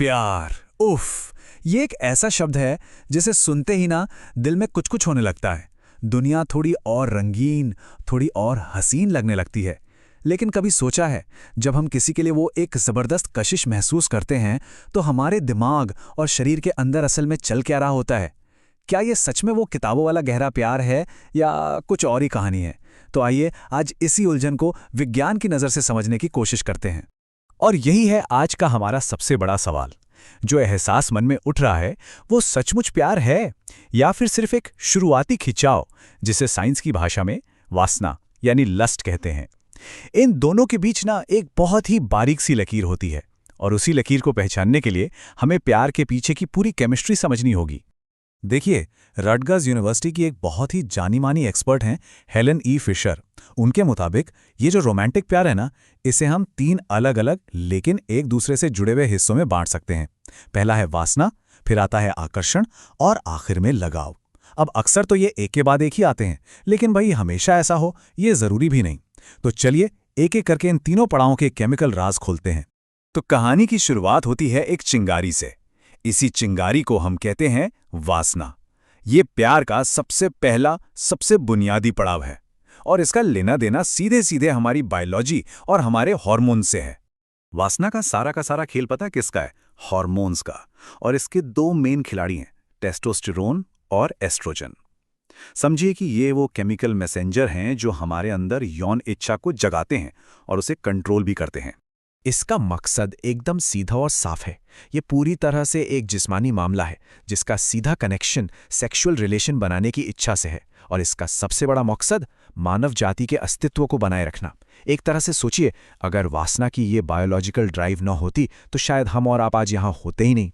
प्यार, उफ। ये एक ऐसा शब्द है जिसे सुनते ही ना दिल में कुछ कुछ होने लगता है। दुनिया थोड़ी और रंगीन, थोड़ी और हसीन लगने लगती है। लेकिन कभी सोचा है, जब हम किसी के लिए वो एक ज़बरदस्त कशिश महसूस करते हैं तो हमारे दिमाग और शरीर के अंदर असल में चल क्या रहा होता है? क्या ये सच में वो किताबों वाला गहरा प्यार है या कुछ और ही कहानी है? तो आइए आज इसी उलझन को विज्ञान की नज़र से समझने की कोशिश करते हैं। और यही है आज का हमारा सबसे बड़ा सवाल। जो एहसास मन में उठ रहा है, वो सचमुच प्यार है या फिर सिर्फ एक शुरुआती खिंचाव, जिसे साइंस की भाषा में वासना यानी लस्ट कहते हैं। इन दोनों के बीच ना एक बहुत ही बारीक सी लकीर होती है, और उसी लकीर को पहचानने के लिए हमें प्यार के पीछे की पूरी केमिस्ट्री समझनी होगी। देखिए, रटगर्स यूनिवर्सिटी की एक बहुत ही जानी मानी एक्सपर्ट हैं हेलन ई फिशर। उनके मुताबिक ये जो रोमांटिक प्यार है ना, इसे हम 3 अलग अलग लेकिन एक दूसरे से जुड़े हुए हिस्सों में बांट सकते हैं। पहला है वासना, फिर आता है आकर्षण और आखिर में लगाव। अब अक्सर तो ये एक के बाद एक ही आते हैं, लेकिन भाई हमेशा ऐसा हो ये जरूरी भी नहीं। तो चलिए एक एक करके इन तीनों पड़ावों के केमिकल राज खोलते हैं। तो कहानी की शुरुआत होती है एक चिंगारी से। इसी चिंगारी को हम कहते हैं वासना। ये प्यार का सबसे पहला, सबसे बुनियादी पड़ाव है, और इसका लेना देना सीधे सीधे हमारी बायोलॉजी और हमारे हार्मोन से है। वासना का सारा खेल पता है किसका है? हार्मोन्स का। और इसके 2 मेन खिलाड़ी हैं, टेस्टोस्टेरोन और एस्ट्रोजन। समझिए कि ये वो केमिकल मैसेंजर हैं जो हमारे अंदर यौन इच्छा को जगाते हैं और उसे कंट्रोल भी करते हैं। इसका मकसद एकदम सीधा और साफ है। ये पूरी तरह से एक जिस्मानी मामला है जिसका सीधा कनेक्शन सेक्सुअल रिलेशन बनाने की इच्छा से है, और इसका सबसे बड़ा मकसद मानव जाति के अस्तित्व को बनाए रखना। एक तरह से सोचिए, अगर वासना की ये बायोलॉजिकल ड्राइव न होती तो शायद हम और आप आज यहाँ होते ही नहीं।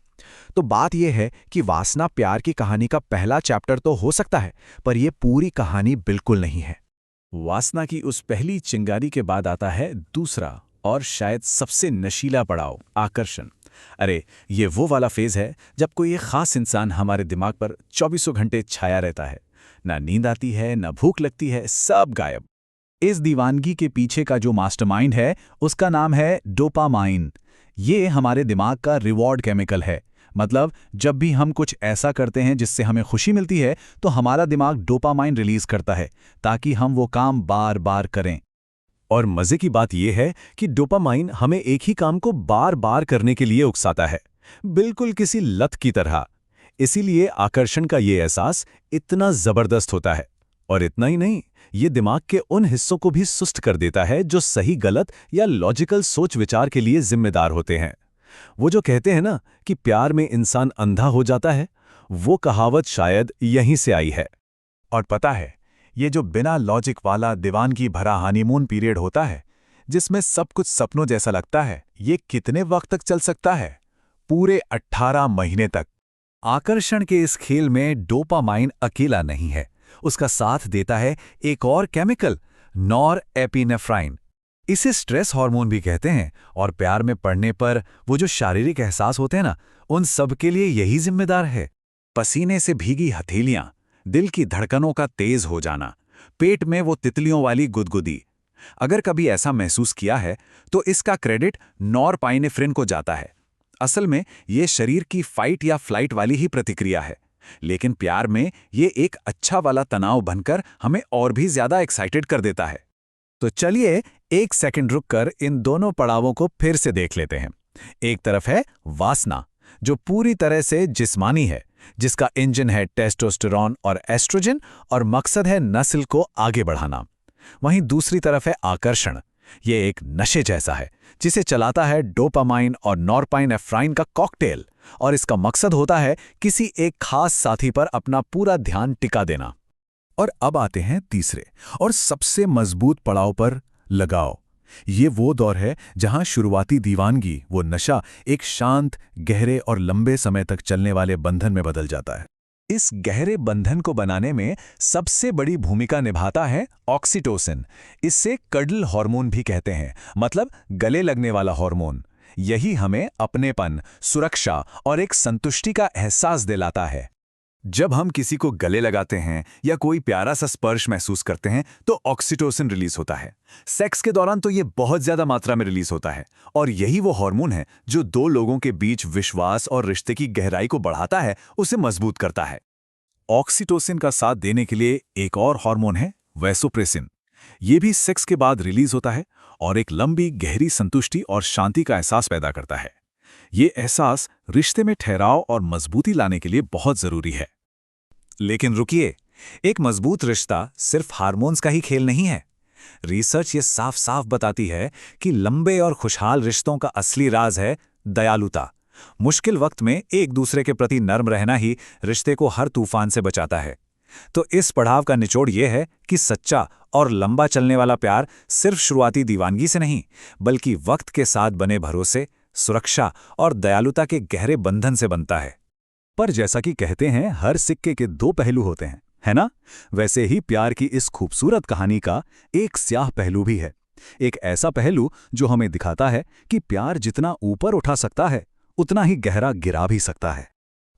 तो बात यह है कि वासना प्यार की कहानी का पहला चैप्टर तो हो सकता है, पर यह पूरी कहानी बिल्कुल नहीं है। वासना की उस पहली चिंगारी के बाद आता है दूसरा और शायद सबसे नशीला पड़ाव, आकर्षण। अरे, ये वो वाला फेज है जब कोई एक खास इंसान हमारे दिमाग पर 24 घंटे छाया रहता है। ना नींद आती है, ना भूख लगती है, सब गायब। इस दीवानगी के पीछे का जो मास्टरमाइंड है, उसका नाम है डोपामाइन। ये हमारे दिमाग का रिवॉर्ड केमिकल है। मतलब जब भी हम कुछ ऐसा करते हैं जिससे हमें खुशी मिलती है, तो हमारा दिमाग डोपामाइन रिलीज करता है ताकि हम वो काम बार बार करें। और मजे की बात यह है कि डोपामाइन हमें एक ही काम को बार बार करने के लिए उकसाता है, बिल्कुल किसी लत की तरह। इसीलिए आकर्षण का ये एहसास इतना जबरदस्त होता है। और इतना ही नहीं, ये दिमाग के उन हिस्सों को भी सुस्त कर देता है जो सही गलत या लॉजिकल सोच विचार के लिए जिम्मेदार होते हैं। वो जो कहते हैं ना कि प्यार में इंसान अंधा हो जाता है, वो कहावत शायद यहीं से आई है। और पता है, ये जो बिना लॉजिक वाला दीवानगी भरा हनीमून पीरियड होता है, जिसमें सब कुछ सपनों जैसा लगता है, ये कितने वक्त तक चल सकता है? पूरे 18 महीने तक। आकर्षण के इस खेल में डोपामाइन अकेला नहीं है, उसका साथ देता है एक और केमिकल, नॉर एपिनेफ्राइन। इसे स्ट्रेस हार्मोन भी कहते हैं, और प्यार में पड़ने पर वो जो शारीरिक एहसास होते हैं ना, उन सब के लिए यही जिम्मेदार है। पसीने से भीगी हथेलियां, दिल की धड़कनों का तेज हो जाना, पेट में वो तितलियों वाली गुदगुदी। अगर कभी ऐसा महसूस किया है तो इसका क्रेडिट नॉरपाइनेफ्रिन को जाता है। असल में ये शरीर की फाइट या फ्लाइट वाली ही प्रतिक्रिया है, लेकिन प्यार में ये एक अच्छा वाला तनाव बनकर हमें और भी ज्यादा एक्साइटेड कर देता है। तो चलिए एक सेकंड रुककर इन दोनों पड़ावों को फिर से देख लेते हैं। एक तरफ है वासना, जो पूरी तरह से जिस्मानी है, जिसका इंजन है टेस्टोस्टेरोन और एस्ट्रोजन, और मकसद है नस्ल को आगे बढ़ाना। वहीं दूसरी तरफ है आकर्षण। ये एक नशे जैसा है, जिसे चलाता है डोपामाइन और नॉरपाइनेफ्राइन का कॉकटेल, और इसका मकसद होता है किसी एक खास साथी पर अपना पूरा ध्यान टिका देना। और अब आते हैं तीसरे और सबसे मजबूत पड़ाव पर, लगाव। ये वो दौर है जहां शुरुआती दीवानगी, वो नशा, एक शांत, गहरे और लंबे समय तक चलने वाले बंधन में बदल जाता है। इस गहरे बंधन को बनाने में सबसे बड़ी भूमिका निभाता है ऑक्सीटोसिन। इससे कडल हार्मोन भी कहते हैं, मतलब गले लगने वाला हार्मोन। यही हमें अपनेपन, सुरक्षा और एक संतुष्टि का एहसास दिलाता है। जब हम किसी को गले लगाते हैं या कोई प्यारा सा स्पर्श महसूस करते हैं तो ऑक्सीटोसिन रिलीज होता है। सेक्स के दौरान तो ये बहुत ज्यादा मात्रा में रिलीज होता है और यही वो हार्मोन है जो दो लोगों के बीच विश्वास और रिश्ते की गहराई को बढ़ाता है, उसे मजबूत करता है। ऑक्सीटोसिन का साथ देने के लिए एक और हार्मोन है वैसोप्रेसिन। ये भी सेक्स के बाद रिलीज होता है और एक लंबी गहरी संतुष्टि और शांति का एहसास पैदा करता है। ये एहसास रिश्ते में ठहराव और मजबूती लाने के लिए बहुत जरूरी है। लेकिन रुकिए, एक मजबूत रिश्ता सिर्फ हार्मोन्स का ही खेल नहीं है। रिसर्च ये साफ साफ बताती है कि लंबे और खुशहाल रिश्तों का असली राज है दयालुता। मुश्किल वक्त में एक दूसरे के प्रति नर्म रहना ही रिश्ते को हर तूफान से बचाता है। तो इस पड़ाव का निचोड़ ये है कि सच्चा और लंबा चलने वाला प्यार सिर्फ शुरुआती दीवानगी से नहीं, बल्कि वक्त के साथ बने भरोसे, सुरक्षा और दयालुता के गहरे बंधन से बनता है। पर जैसा कि कहते हैं, हर सिक्के के दो पहलू होते हैं, है ना? वैसे ही प्यार की इस खूबसूरत कहानी का एक स्याह पहलू भी है। एक ऐसा पहलू जो हमें दिखाता है कि प्यार जितना ऊपर उठा सकता है, उतना ही गहरा गिरा भी सकता है।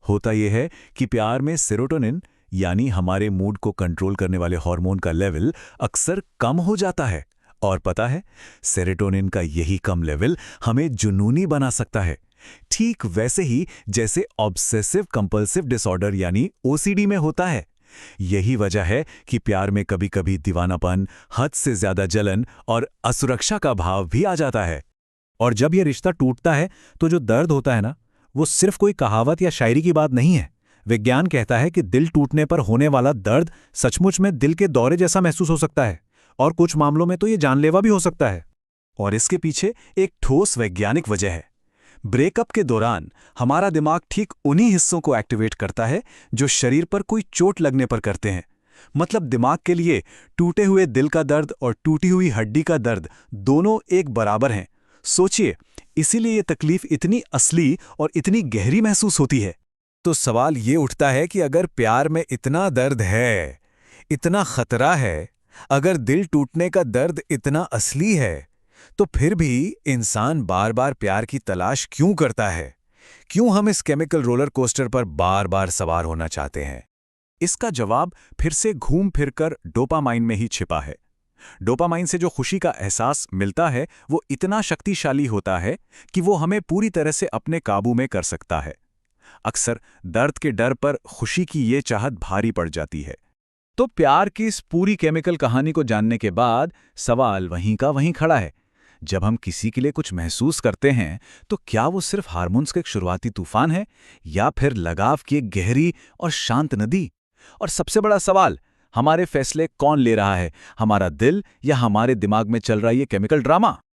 होता यह है कि प्यार में सेरोटोनिन यानी हमारे मूड को कंट्रोल करने वाले हार्मोन का लेवल अक्सर कम हो जाता है। और पता है, सेरोटोनिन का यही कम लेवल हमें जुनूनी बना सकता है, ठीक वैसे ही जैसे ऑब्सेसिव कंपल्सिव डिसऑर्डर यानी ओसीडी में होता है। यही वजह है कि प्यार में कभी-कभी दीवानापन, हद से ज्यादा जलन और असुरक्षा का भाव भी आ जाता है। और जब यह रिश्ता टूटता है तो जो दर्द होता है ना, वो सिर्फ कोई कहावत या शायरी की बात नहीं है। विज्ञान कहता है कि दिल टूटने पर होने वाला दर्द सचमुच में दिल के दौरे जैसा महसूस हो सकता है, और कुछ मामलों में तो ये जानलेवा भी हो सकता है। और इसके पीछे एक ठोस वैज्ञानिक वजह है। ब्रेकअप के दौरान हमारा दिमाग ठीक उन्हीं हिस्सों को एक्टिवेट करता है जो शरीर पर कोई चोट लगने पर करते हैं। मतलब दिमाग के लिए टूटे हुए दिल का दर्द और टूटी हुई हड्डी का दर्द दोनों एक बराबर हैं। सोचिए, इसीलिए ये तकलीफ इतनी असली और इतनी गहरी महसूस होती है। तो सवाल ये उठता है कि अगर प्यार में इतना दर्द है, इतना खतरा है, अगर दिल टूटने का दर्द इतना असली है, तो फिर भी इंसान बार बार प्यार की तलाश क्यों करता है? क्यों हम इस केमिकल रोलर कोस्टर पर बार बार सवार होना चाहते हैं? इसका जवाब फिर से घूम फिरकर डोपामाइन में ही छिपा है। डोपामाइन से जो खुशी का एहसास मिलता है वो इतना शक्तिशाली होता है कि वो हमें पूरी तरह से अपने काबू में कर सकता है। अक्सर दर्द के डर पर खुशी की ये चाहत भारी पड़ जाती है। तो प्यार की इस पूरी केमिकल कहानी को जानने के बाद सवाल वहीं का वहीं खड़ा है। जब हम किसी के लिए कुछ महसूस करते हैं तो क्या वो सिर्फ हार्मोन्स का एक शुरुआती तूफान है, या फिर लगाव की एक गहरी और शांत नदी? और सबसे बड़ा सवाल, हमारे फैसले कौन ले रहा है, हमारा दिल या हमारे दिमाग में चल रहा ये केमिकल ड्रामा?